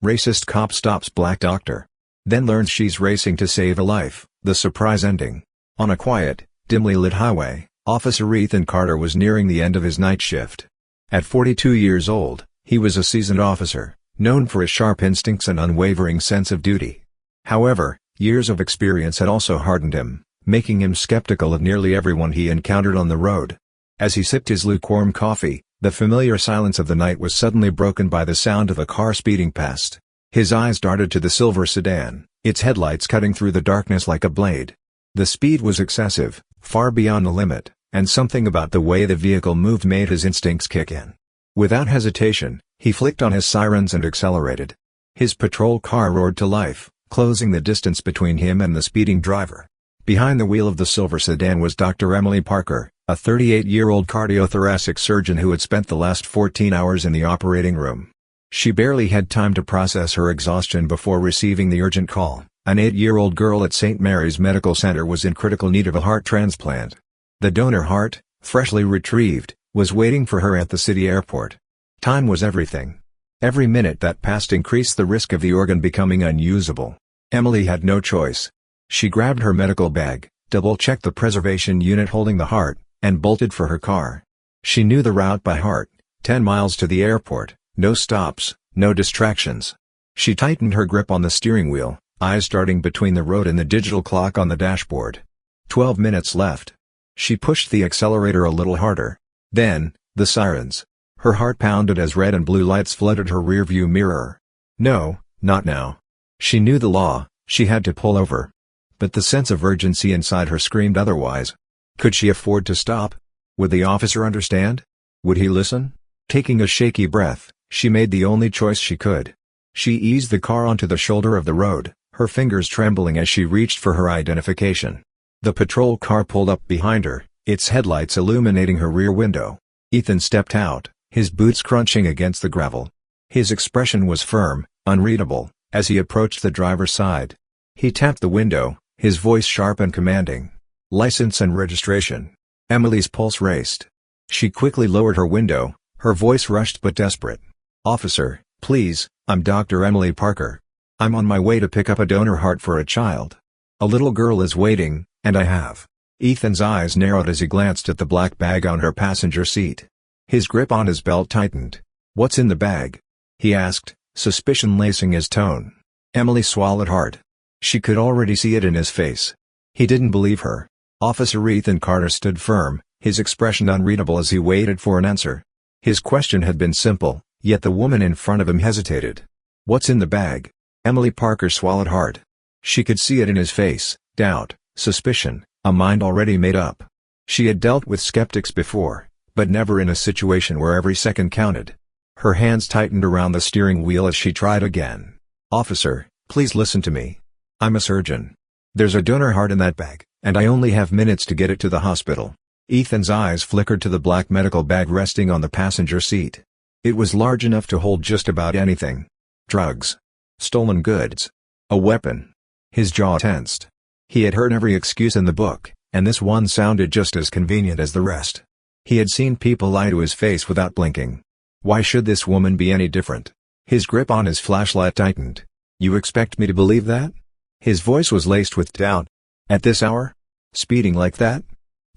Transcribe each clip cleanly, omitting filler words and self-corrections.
Racist cop stops black doctor. Then learns she's racing to save a life, the surprise ending. On a quiet, dimly lit highway, Officer Ethan Carter was nearing the end of his night shift. At 42 years old, he was a seasoned officer, known for his sharp instincts and unwavering sense of duty. However, years of experience had also hardened him, making him skeptical of nearly everyone he encountered on the road. As he sipped his lukewarm coffee, the familiar silence of the night was suddenly broken by the sound of a car speeding past. His eyes darted to the silver sedan, its headlights cutting through the darkness like a blade. The speed was excessive, far beyond the limit, and something about the way the vehicle moved made his instincts kick in. Without hesitation, he flicked on his sirens and accelerated. His patrol car roared to life, closing the distance between him and the speeding driver. Behind the wheel of the silver sedan was Dr. Emily Parker, a 38-year-old cardiothoracic surgeon who had spent the last 14 hours in the operating room. She barely had time to process her exhaustion before receiving the urgent call. An 8-year-old girl at St. Mary's Medical Center was in critical need of a heart transplant. The donor heart, freshly retrieved, was waiting for her at the city airport. Time was everything. Every minute that passed increased the risk of the organ becoming unusable. Emily had no choice. She grabbed her medical bag, double-checked the preservation unit holding the heart, and bolted for her car. She knew the route by heart: 10 miles to the airport, no stops, no distractions. She tightened her grip on the steering wheel, eyes darting between the road and the digital clock on the dashboard. 12 minutes left. She pushed the accelerator a little harder. Then, the sirens. Her heart pounded as red and blue lights flooded her rearview mirror. No, not now. She knew the law, she had to pull over. But the sense of urgency inside her screamed otherwise. Could she afford to stop? Would the officer understand? Would he listen? Taking a shaky breath, she made the only choice she could. She eased the car onto the shoulder of the road, her fingers trembling as she reached for her identification. The patrol car pulled up behind her, its headlights illuminating her rear window. Ethan stepped out, his boots crunching against the gravel. His expression was firm, unreadable, as he approached the driver's side. He tapped the window, his voice sharp and commanding. "License and registration." Emily's pulse raced. She quickly lowered her window, her voice rushed but desperate. "Officer, please, I'm Dr. Emily Parker. I'm on my way to pick up a donor heart for a child. A little girl is waiting, and I have." Ethan's eyes narrowed as he glanced at the black bag on her passenger seat. His grip on his belt tightened. "What's in the bag?" he asked, suspicion lacing his tone. Emily swallowed hard. She could already see it in his face. He didn't believe her. Officer Ethan Carter stood firm, his expression unreadable as he waited for an answer. His question had been simple, yet the woman in front of him hesitated. "What's in the bag?" Emily Parker swallowed hard. She could see it in his face: doubt, suspicion, a mind already made up. She had dealt with skeptics before, but never in a situation where every second counted. Her hands tightened around the steering wheel as she tried again. "Officer, please listen to me. I'm a surgeon. There's a donor heart in that bag, and I only have minutes to get it to the hospital." Ethan's eyes flickered to the black medical bag resting on the passenger seat. It was large enough to hold just about anything. Drugs. Stolen goods. A weapon. His jaw tensed. He had heard every excuse in the book, and this one sounded just as convenient as the rest. He had seen people lie to his face without blinking. Why should this woman be any different? His grip on his flashlight tightened. "You expect me to believe that?" His voice was laced with doubt. "At this hour? Speeding like that?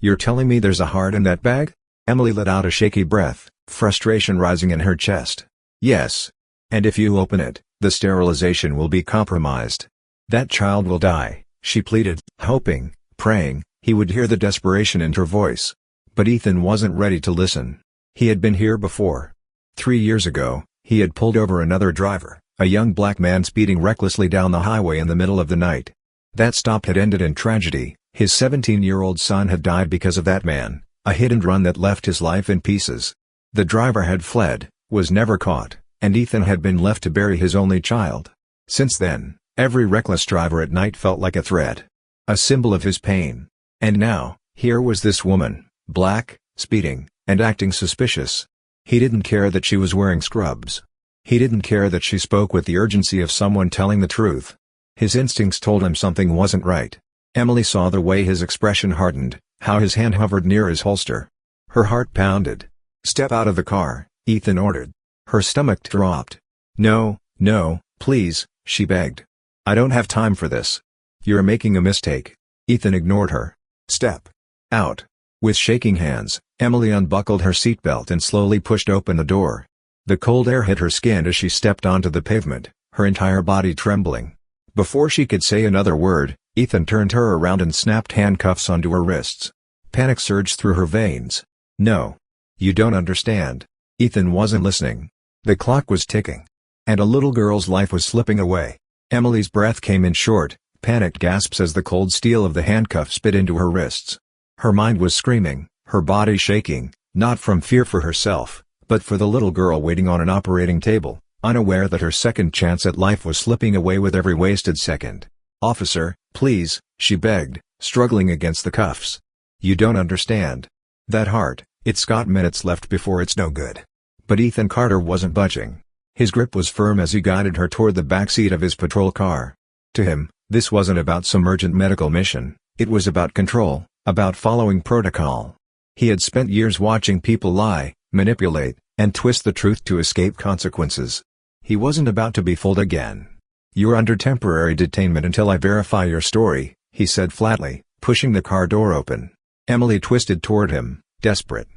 You're telling me there's a heart in that bag?" Emily let out a shaky breath, frustration rising in her chest. "Yes. And if you open it, the sterilization will be compromised. That child will die," she pleaded, hoping, praying, he would hear the desperation in her voice. But Ethan wasn't ready to listen. He had been here before. 3 years ago, he had pulled over another driver, a young black man speeding recklessly down the highway in the middle of the night. That stop had ended in tragedy. His 17-year-old son had died because of that man, a hit and run that left his life in pieces. The driver had fled, was never caught, and Ethan had been left to bury his only child. Since then, every reckless driver at night felt like a threat, a symbol of his pain. And now, here was this woman, black, speeding, and acting suspicious. He didn't care that she was wearing scrubs. He didn't care that she spoke with the urgency of someone telling the truth. His instincts told him something wasn't right. Emily saw the way his expression hardened, how his hand hovered near his holster. Her heart pounded. "Step out of the car," Ethan ordered. Her stomach dropped. "No, no, Please, she begged. I don't have time for this. You're making a mistake. Ethan ignored her. Step out. With shaking hands, Emily unbuckled her seatbelt and slowly pushed open the door. The cold air hit her skin as she stepped onto the pavement, her entire body trembling. Before she could say another word, Ethan turned her around and snapped handcuffs onto her wrists. Panic surged through her veins. No. You don't understand. Ethan wasn't listening. The clock was ticking. And a little girl's life was slipping away. Emily's breath came in short, panicked gasps as the cold steel of the handcuffs bit into her wrists. Her mind was screaming, her body shaking, not from fear for herself, but for the little girl waiting on an operating table, unaware that her second chance at life was slipping away with every wasted second. Officer, please, she begged, struggling against the cuffs. You don't understand. That heart, it's got minutes left before it's no good. But Ethan Carter wasn't budging. His grip was firm as he guided her toward the backseat of his patrol car. To him, this wasn't about some urgent medical mission, it was about control, about following protocol. He had spent years watching people lie, manipulate, and twist the truth to escape consequences. He wasn't about to be fooled again. You're under temporary detainment until I verify your story, he said flatly, pushing the car door open. Emily twisted toward him, desperate.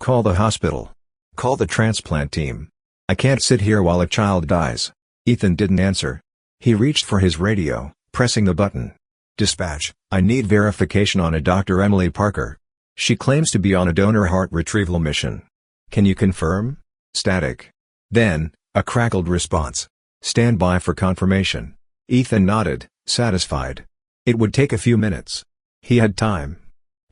Call the hospital. Call the transplant team. I can't sit here while a child dies. Ethan didn't answer. He reached for his radio, pressing the button. Dispatch, I need verification on a Dr. Emily Parker. She claims to be on a donor heart retrieval mission. Can you confirm? Static. Then, a crackled response. Stand by for confirmation. Ethan nodded, satisfied. It would take a few minutes. He had time.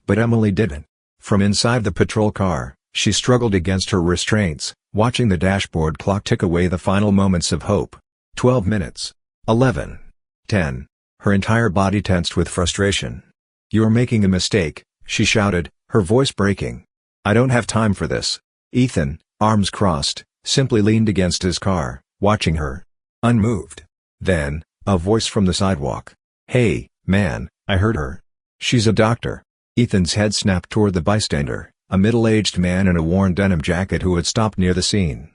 But Emily didn't. From inside the patrol car, she struggled against her restraints, watching the dashboard clock tick away the final moments of hope. 12 minutes. 11. 10. Her entire body tensed with frustration. You're making a mistake, she shouted, her voice breaking. I don't have time for this. Ethan, arms crossed, simply leaned against his car, watching her. Unmoved. Then, a voice from the sidewalk. Hey, man, I heard her. She's a doctor. Ethan's head snapped toward the bystander, a middle-aged man in a worn denim jacket who had stopped near the scene.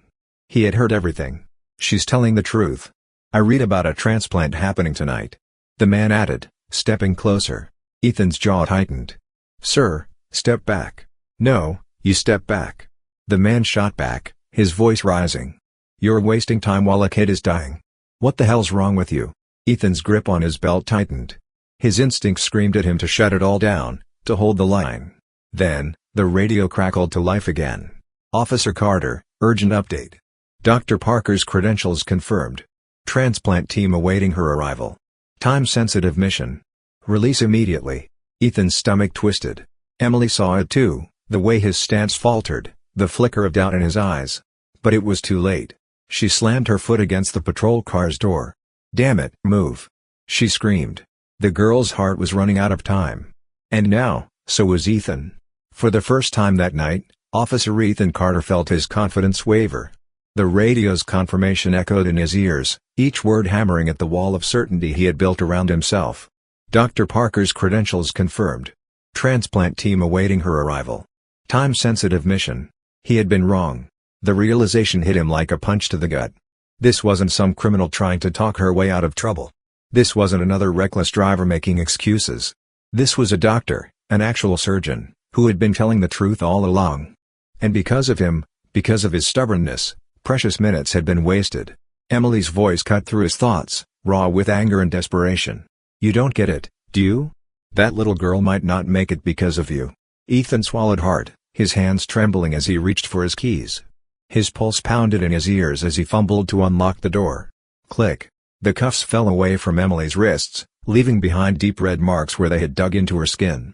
He had heard everything. She's telling the truth. I read about a transplant happening tonight. The man added, stepping closer. Ethan's jaw tightened. Sir, step back. No, you step back. The man shot back, his voice rising. You're wasting time while a kid is dying. What the hell's wrong with you? Ethan's grip on his belt tightened. His instinct screamed at him to shut it all down, to hold the line. Then, the radio crackled to life again. Officer Carter, urgent update. Dr. Parker's credentials confirmed. Transplant team awaiting her arrival. Time-sensitive mission. Release immediately. Ethan's stomach twisted. Emily saw it too, the way his stance faltered, the flicker of doubt in his eyes. But it was too late. She slammed her foot against the patrol car's door. Damn it, move. She screamed. The girl's heart was running out of time. And now, so was Ethan. For the first time that night, Officer Ethan Carter felt his confidence waver. The radio's confirmation echoed in his ears, each word hammering at the wall of certainty he had built around himself. Dr. Parker's credentials confirmed. Transplant team awaiting her arrival. Time-sensitive mission. He had been wrong. The realization hit him like a punch to the gut. This wasn't some criminal trying to talk her way out of trouble. This wasn't another reckless driver making excuses. This was a doctor, an actual surgeon, who had been telling the truth all along. And because of him, because of his stubbornness, precious minutes had been wasted. Emily's voice cut through his thoughts, raw with anger and desperation. You don't get it, do you? That little girl might not make it because of you. Ethan swallowed hard, his hands trembling as he reached for his keys. His pulse pounded in his ears as he fumbled to unlock the door. Click. The cuffs fell away from Emily's wrists, leaving behind deep red marks where they had dug into her skin.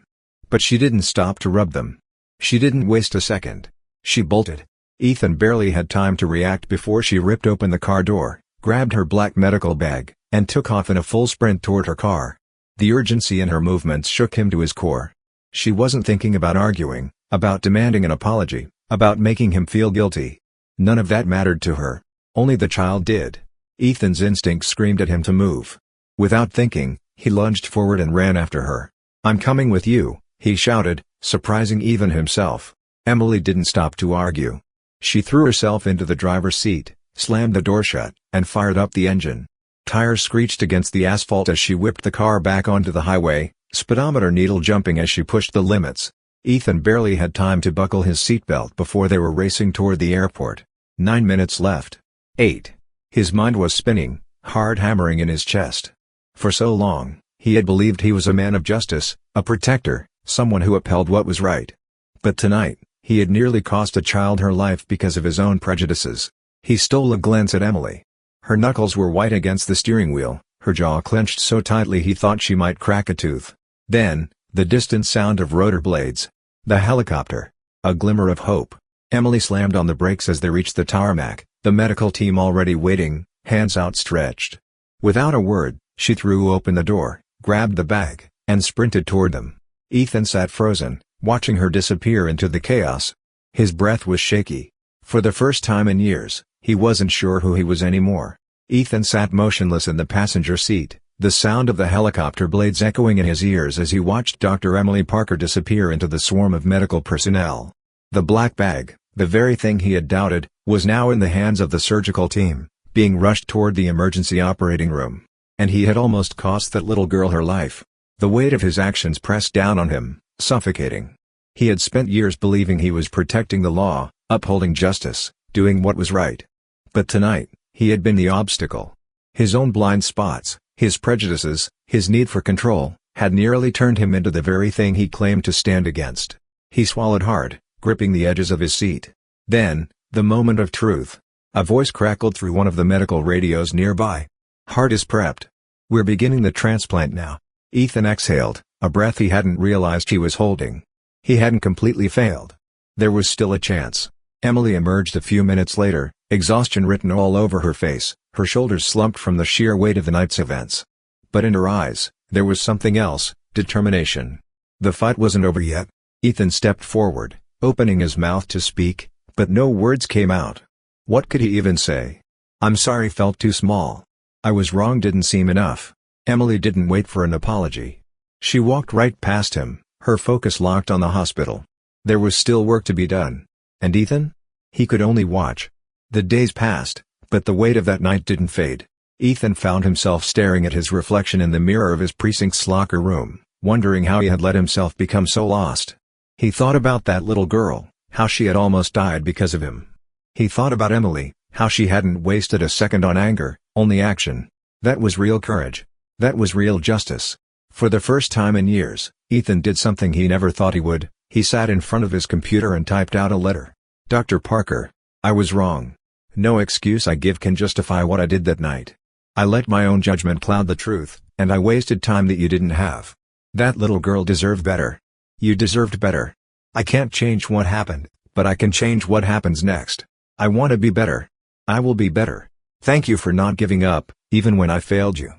But she didn't stop to rub them. She didn't waste a second. She bolted. Ethan barely had time to react before she ripped open the car door, grabbed her black medical bag, and took off in a full sprint toward her car. The urgency in her movements shook him to his core. She wasn't thinking about arguing, about demanding an apology, about making him feel guilty. None of that mattered to her. Only the child did. Ethan's instinct screamed at him to move. Without thinking, he lunged forward and ran after her. I'm coming with you, he shouted, surprising even himself. Emily didn't stop to argue. She threw herself into the driver's seat, slammed the door shut, and fired up the engine. tires screeched against the asphalt as she whipped the car back onto the highway, speedometer needle jumping as she pushed the limits. Ethan barely had time to buckle his seatbelt before they were racing toward the airport. 9 minutes left. 8. His mind was spinning, hard hammering in his chest. For so long, he had believed he was a man of justice, a protector, someone who upheld what was right. But tonight, he had nearly cost a child her life because of his own prejudices. He stole a glance at Emily. Her knuckles were white against the steering wheel, her jaw clenched so tightly he thought she might crack a tooth. Then, the distant sound of rotor blades. The helicopter. A glimmer of hope. Emily slammed on the brakes as they reached the tarmac, the medical team already waiting, hands outstretched. Without a word, she threw open the door, grabbed the bag, and sprinted toward them. Ethan sat frozen, watching her disappear into the chaos. His breath was shaky. For the first time in years, he wasn't sure who he was anymore. Ethan sat motionless in the passenger seat, the sound of the helicopter blades echoing in his ears as he watched Dr. Emily Parker disappear into the swarm of medical personnel. The black bag, the very thing he had doubted, was now in the hands of the surgical team, being rushed toward the emergency operating room. And he had almost cost that little girl her life. The weight of his actions pressed down on him, suffocating. He had spent years believing he was protecting the law, upholding justice, doing what was right. But tonight, he had been the obstacle. His own blind spots, his prejudices, his need for control, had nearly turned him into the very thing he claimed to stand against. He swallowed hard, gripping the edges of his seat. Then, the moment of truth. A voice crackled through one of the medical radios nearby. "Heart is prepped. We're beginning the transplant now." Ethan exhaled, a breath he hadn't realized he was holding. He hadn't completely failed. There was still a chance. Emily emerged a few minutes later, exhaustion written all over her face, her shoulders slumped from the sheer weight of the night's events. But in her eyes, there was something else, determination. The fight wasn't over yet. Ethan stepped forward, opening his mouth to speak, but no words came out. What could he even say? "I'm sorry" felt too small. "I was wrong" didn't seem enough. Emily didn't wait for an apology. She walked right past him, her focus locked on the hospital. There was still work to be done. And Ethan? He could only watch. The days passed, but the weight of that night didn't fade. Ethan found himself staring at his reflection in the mirror of his precinct's locker room, wondering how he had let himself become so lost. He thought about that little girl, how she had almost died because of him. He thought about Emily, how she hadn't wasted a second on anger, only action. That was real courage. That was real justice. For the first time in years, Ethan did something he never thought he would. He sat in front of his computer and typed out a letter. "Dr. Parker, I was wrong. No excuse I give can justify what I did that night. I let my own judgment cloud the truth, and I wasted time that you didn't have. That little girl deserved better. You deserved better. I can't change what happened, but I can change what happens next. I want to be better. I will be better. Thank you for not giving up, even when I failed you.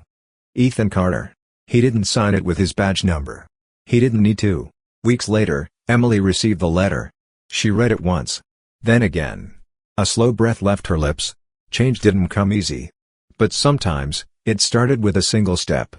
Ethan Carter." He didn't sign it with his badge number. He didn't need to. Weeks later, Emily received the letter. She read it once. Then again. A slow breath left her lips. Change didn't come easy. But sometimes, it started with a single step.